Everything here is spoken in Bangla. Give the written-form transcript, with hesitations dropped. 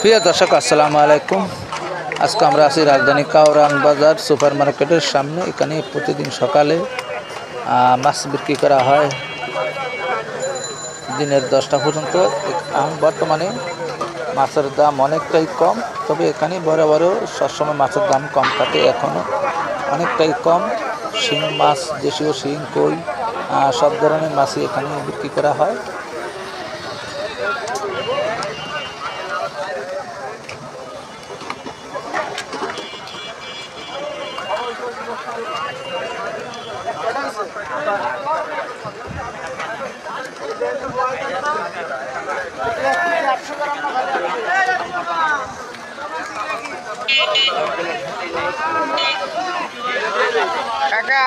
প্রিয় দর্শক আসসালামু আলাইকুম। আজকে আমরা আছি রাজধানী কাউরান বাজার সুপার মার্কেটের সামনে। এখানে প্রতিদিন সকালে মাছ বিক্রি করা হয় দিনের 10টা পর্যন্ত। বর্তমানে মাছের দাম অনেকটাই কম, তবে এখানে বড় বড় সবসময় মাছের দাম কম থাকে, এখনও অনেকটাই কম। শিং মাছ, দেশীয় শিং, কই সব ধরনের মাছই এখানে বিক্রি করা হয়। কাকা